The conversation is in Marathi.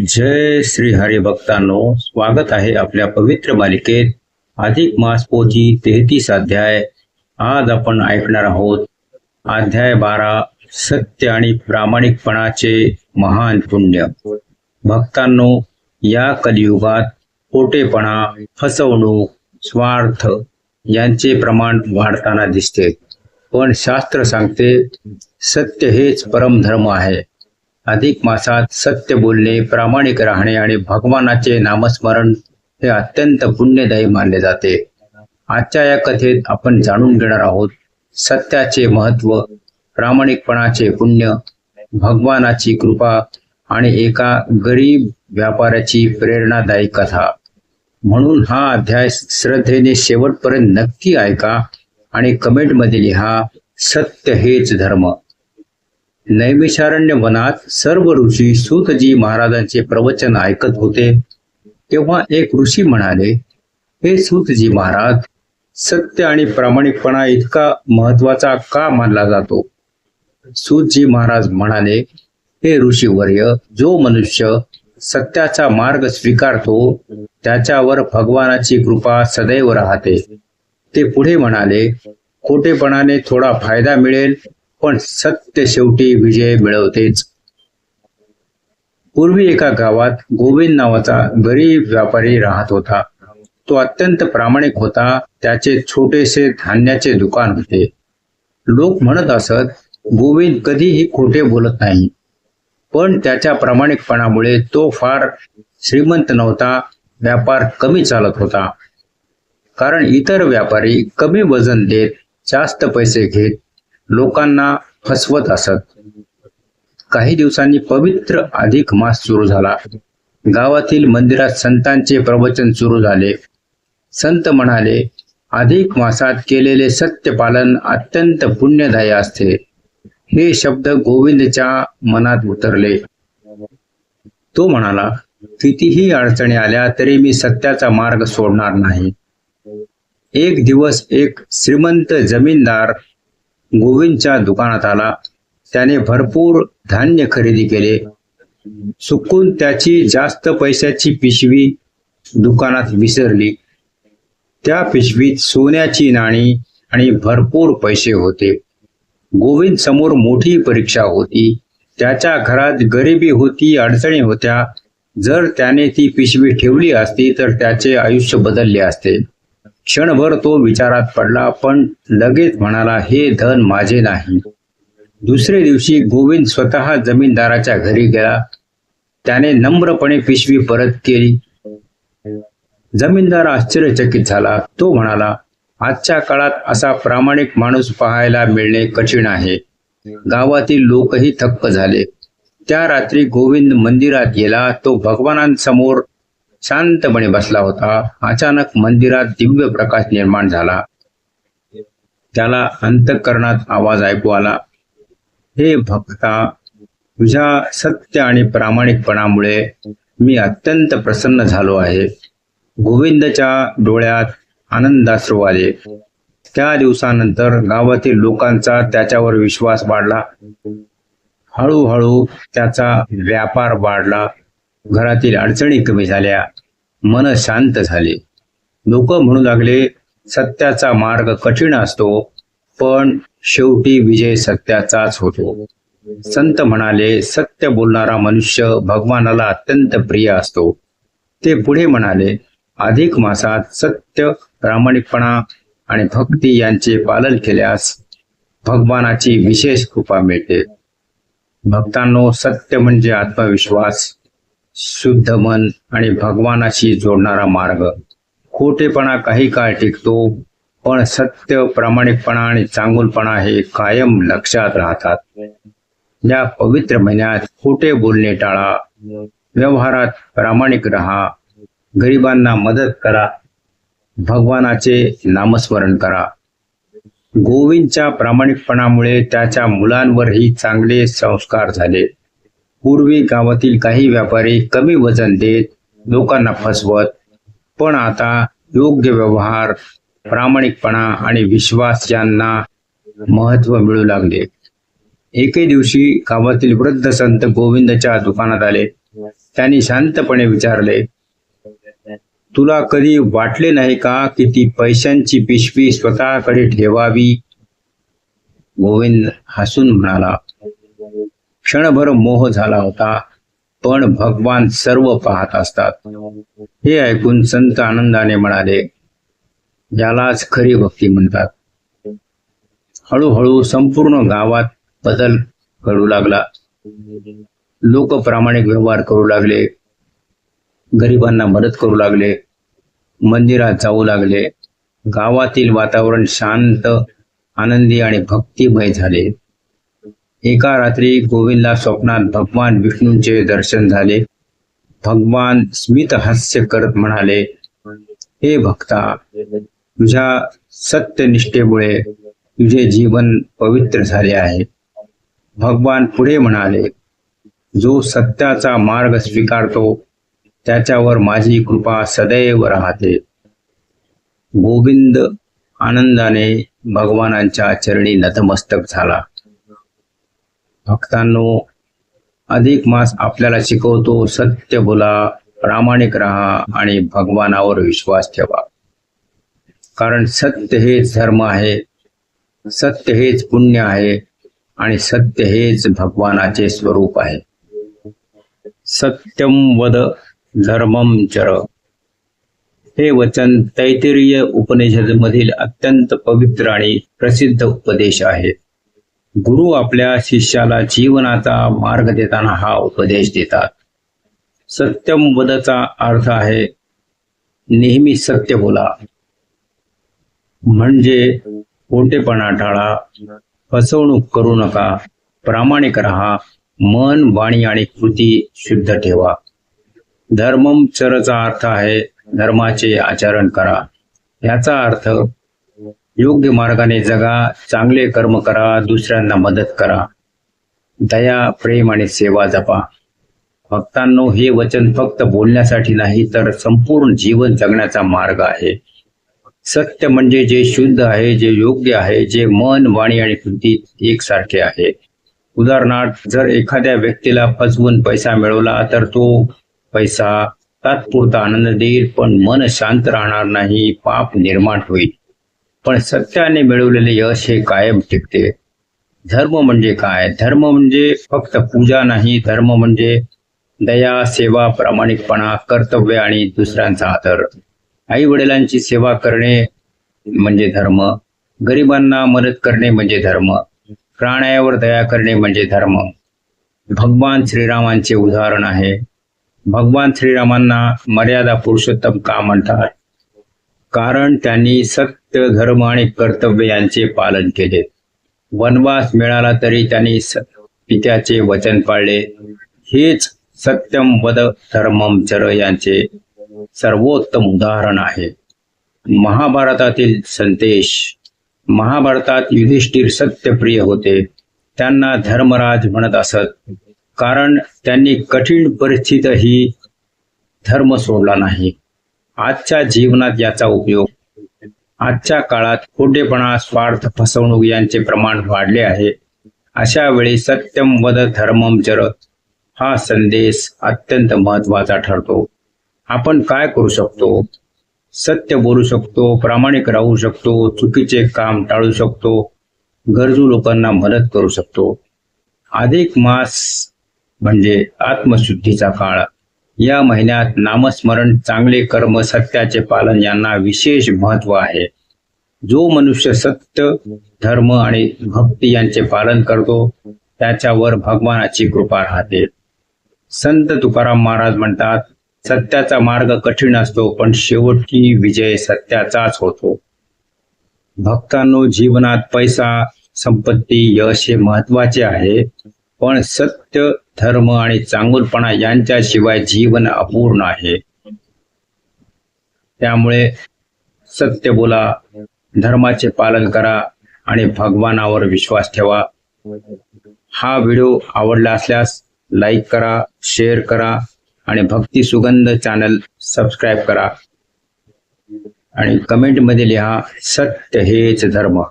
जय श्री हरी भक्तांनो, स्वागत आहे आपल्या पवित्र मालिकेत अधिक मास पोथी 33 अध्याय. आज आपण ऐकणार आहोत अध्याय 12, सत्य आणि प्रामाणिकपणाचे महान पुण्य. भक्तांनो, या कलियुगात खोटेपणा, फसवणूक, स्वार्थ यांचे प्रमाण वाढताना दिसते. पण शास्त्र सांगते सत्य हेच परमधर्म आहे. अधिक मासात सत्य बोलणे, प्रामाणिक राहणे आणि भगवानाचे नामस्मरण हे अत्यंत पुण्यदायी मानले जाते. आजच्या या कथेत आपण जाणून घेणार आहोत सत्याचे महत्त्व, प्रामाणिकपणाचे पुण्य, भगवानाची कृपा आणि एका गरीब व्यापाऱ्याची प्रेरणादायी कथा. म्हणून हा अध्याय श्रद्धेने शेवटपर्यंत नक्की ऐका आणि कमेंटमध्ये लिहा, सत्य हेच धर्म. नैमिषारण्य वनात सर्व ऋषी सूतजी महाराजांचे प्रवचन ऐकत होते. तेव्हा एक ऋषी म्हणाले, हे सूतजी महाराज, सत्य आणि प्रामाणिकपणा इतका महत्वाचा का मानला जातो? सूतजी महाराज म्हणाले, हे ऋषीवर्य, जो मनुष्य सत्याचा मार्ग स्वीकारतो त्याच्यावर भगवानाची कृपा सदैव राहते. ते पुढे म्हणाले, खोटेपणाने थोडा फायदा मिळेल, पण सत्य शेवटी विजय मिळवतेच. पूर्वी एका गावात गोविंद नावाचा गरीब व्यापारी राहत होता. तो अत्यंत प्रामाणिक होता. त्याचे छोटेसे धान्याचे दुकान होते. लोक म्हणत असत, गोविंद कधीही खोटे बोलत नाही. पण त्याच्या प्रामाणिकपणामुळे तो फार श्रीमंत नव्हता. व्यापार कमी चालत होता. कारण इतर व्यापारी कमी वजन देत जास्त पैसे घेत लोकांना फसवत असत. काही दिवसांनी पवित्र अधिक मास सुरू झाला. गावातील मंदिरात संतांचे प्रवचन सुरू झाले. संत म्हणाले, अधिक मासात केलेले सत्यपालन अत्यंत पुण्यदायी असते. हे शब्द गोविंदच्या मनात उतरले. तो म्हणाला, कितीही अडचणी आल्या तरी मी सत्याचा मार्ग सोडणार नाही. एक दिवस एक श्रीमंत जमीनदार गोविंदच्या दुकानात आला. त्याने भरपूर धान्य खरेदी केले. चुकून त्याची जास्त पैशाची पिशवी दुकानात विसरली. त्या पिशवीत सोन्याची नाणी आणि भरपूर पैसे होते. गोविंद समोर मोठी परीक्षा होती. त्याच्या घरात गरिबी होती, अडचणी होत्या. जर त्याने ती पिशवी ठेवली असती तर त्याचे आयुष्य बदलले असते. क्षणभर तो विचारात पडला, पण लगेच म्हणाला, हे धन माझे नाही. दुसरे दिवशी गोविंद स्वतः जमीनदाराच्या घरी गेला. त्याने नम्रपणे पिशवी परत केली. जमीनदार आश्चर्यचकित झाला. तो म्हणाला, आजच्या काळात असा प्रामाणिक माणूस पाहायला मिळणे कठीण आहे. गावातील लोकही थक्क झाले. त्या रात्री गोविंद मंदिरात गेला. तो भगवानांसमोर शांतपणे बसला होता. अचानक मंदिरात दिव्य प्रकाश निर्माण झाला. त्याला अंतःकरणात आवाज ऐकू आला, हे भक्ता, तुझ्या सत्य आणि प्रामाणिकपणामुळे मी अत्यंत प्रसन्न झालो आहे. गोविंदच्या डोळ्यात आनंदाश्रू आले. त्या दिवसानंतर गावातील लोकांचा त्याच्यावर विश्वास वाढला. हळूहळू त्याचा व्यापार वाढला. घरातील अडचणी कमी झाल्या. मन शांत झाले. लोक म्हणू लागले, सत्याचा मार्ग कठीण असतो, पण शेवटी विजय सत्याचाच होतो. संत म्हणाले, सत्य बोलणारा मनुष्य भगवानाला अत्यंत प्रिय असतो. ते पुढे म्हणाले, अधिक मासात सत्य, प्रामाणिकपणा आणि भक्ती यांचे पालन केल्यास भगवानाची विशेष कृपा मिळते. भक्तांनो, सत्य म्हणजे आत्मविश्वास, शुद्ध मन आणि भगवानाशी जोडणारा मार्ग. खोटेपणा काही काळ टिकतो, पण सत्य, प्रामाणिकपणा आणि चांगुलपणा हे कायम लक्षात राहतात. या पवित्र महिन्यात खोटे बोलणे टाळा. व्यवहारात प्रामाणिक राहा. गरिबांना मदत करा. भगवानाचे नामस्मरण करा. गोविंदच्या प्रामाणिकपणामुळे त्याच्या मुलांवरही चांगले संस्कार झाले. पूर्वी गावातील काही व्यापारी कमी वजन देत लोकांना फसवत, पण आता योग्य व्यवहार, प्रामाणिकपणा आणि विश्वास यांना महत्त्व मिळू लागले. एके दिवशी गावातील वृद्ध संत गोविंदच्या दुकानात आले. त्यांनी शांतपणे विचारले, तुला कधी वाटले नाही का की ती पैशांची पिशवी स्वतःकडे ठेवावी? गोविंद हसून म्हणाला, क्षणभर मोह झाला होता, पण भगवान सर्व पाहत असतात. हे ऐकून संत आनंदाने म्हणाले, यालाच खरी भक्ती म्हणतात. हळूहळू संपूर्ण गावात बदल घडू लागला. लोक प्रामाणिक व्यवहार करू लागले, गरिबांना मदत करू लागले, मंदिरात जाऊ लागले. गावातील वातावरण शांत, आनंदी आणि भक्तिमय झाले. एका रात्री गोविंदला स्वप्नात भगवान विष्णूंचे दर्शन झाले. भगवान स्मित हास्य करत म्हणाले, हे भक्ता, तुझ्या सत्यनिष्ठेमुळे तुझे जीवन पवित्र झाले आहे. भगवान पुढे म्हणाले, जो सत्याचा मार्ग स्वीकारतो त्याच्यावर माझी कृपा सदैव राहते. गोविंद आनंदाने भगवानांच्या चरणी नतमस्तक झाला. भक्तांनो, अधिक मास आपल्याला शिकवतो, सत्य बोला, प्रामाणिक राहा आणि भगवानावर विश्वास ठेवा. कारण सत्य हेच धर्म आहे, सत्य हेच पुण्य आहे आणि सत्य हेच भगवानाचे स्वरूप आहे. सत्यम वद धर्मम चर, हे वचन तैत्तिरीय उपनिषदमधील अत्यंत पवित्र आणि प्रसिद्ध उपदेश आहे. गुरु आपल्या शिष्याला जीवनाचा मार्ग देताना हा उपदेश देतात. सत्यम वदचा अर्थ आहे नेहमी सत्य बोला, म्हणजे खोटेपणा टाळा, फसवणूक करू नका, प्रामाणिक राहा, मन, वाणी आणि कृती शुद्ध ठेवा. धर्मम चरचा अर्थ आहे धर्माचे आचरण करा. याचा अर्थ योग्य मार्गाने जगा, चांगले कर्म करा, दुसऱ्यांना मदत करा, दया, प्रेम आणि सेवा जपा. भक्तांनो, हे वचन फक्त बोलण्यासाठी नाही तर संपूर्ण जीवन जगण्याचा मार्ग आहे. सत्य म्हणजे जे शुद्ध आहे, जे योग्य आहे, जे मन, वाणी आणि कृतीत एकसारखे आहे. उदाहरणार्थ, जर एखाद्या व्यक्तीला फसवून पैसा मिळवला तर तो पैसा तात्पुरता आनंद देईल, पण मन शांत राहणार नाही, पाप निर्माण होईल. पण सत्याने मिळवलेले यश हे कायम टिकते. धर्म म्हणजे काय? धर्म म्हणजे फक्त पूजा नाही. धर्म म्हणजे दया, सेवा, प्रामाणिकपणा, कर्तव्य आणि दुसऱ्यांचा आदर. आई वडिलांची सेवा करणे म्हणजे धर्म, गरिबांना मदत करणे म्हणजे धर्म, प्राण्यावर दया करणे म्हणजे धर्म. भगवान श्रीरामांचे उदाहरण आहे. भगवान श्रीरामांना मर्यादा पुरुषोत्तम का म्हणतात? कारण त्यांनी सत्य, धर्म आणि कर्तव्य यांचे पालन केले. वनवास मिळाला तरी त्यांनी पित्याचे वचन पाळले. हेच सत्यम वद धर्मम चर यांचे सर्वोत्तम उदाहरण आहे. महाभारतातील संदेश. महाभारतात युधिष्ठिर सत्यप्रिय होते. त्यांना धर्मराज म्हणत असत, कारण त्यांनी कठीण परिस्थितीतही धर्म सोडला नाही. आजच्या जीवनात याचा उपयोग. आजच्या काळात खोटेपणा, स्वार्थ, फसवणूक यांचे प्रमाण वाढले आहे. अशा वेळी सत्यम वद धर्मम चर हा संदेश अत्यंत महत्वाचा ठरतो. आपण काय करू शकतो? सत्य बोलू शकतो, प्रामाणिक राहू शकतो, चुकीचे काम टाळू शकतो, गरजू लोकांना मदत करू शकतो. अधिक मास म्हणजे आत्मशुद्धीचा काळ. या महिन्यात नामस्मरण, चांगले कर्म, सत्याचे पालन यांना विशेष महत्व आहे. जो मनुष्य सत्य, धर्म आणि भक्ती यांचे पालन करतो त्याच्यावर भगवानाची कृपा राहते. संत तुकाराम महाराज म्हणतात, सत्याचा मार्ग कठीण असतो, पण शेवटी विजय सत्याचाच होतो. भक्तांनो, जीवनात पैसा, संपत्ती, यश हे महत्वाचे आहे, पण सत्य, धर्म आणि चांगुलपणा यांच्याशिवाय जीवन अपूर्ण आहे. त्यामुळे सत्य बोला, धर्माचे पालन करा आणि भगवानावर विश्वास ठेवा. हा व्हिडिओ आवडला असल्यास लाईक करा, शेअर करा आणि भक्ती सुगंध चॅनल सबस्क्राईब करा आणि कमेंटमध्ये लिहा, सत्य हेच धर्म.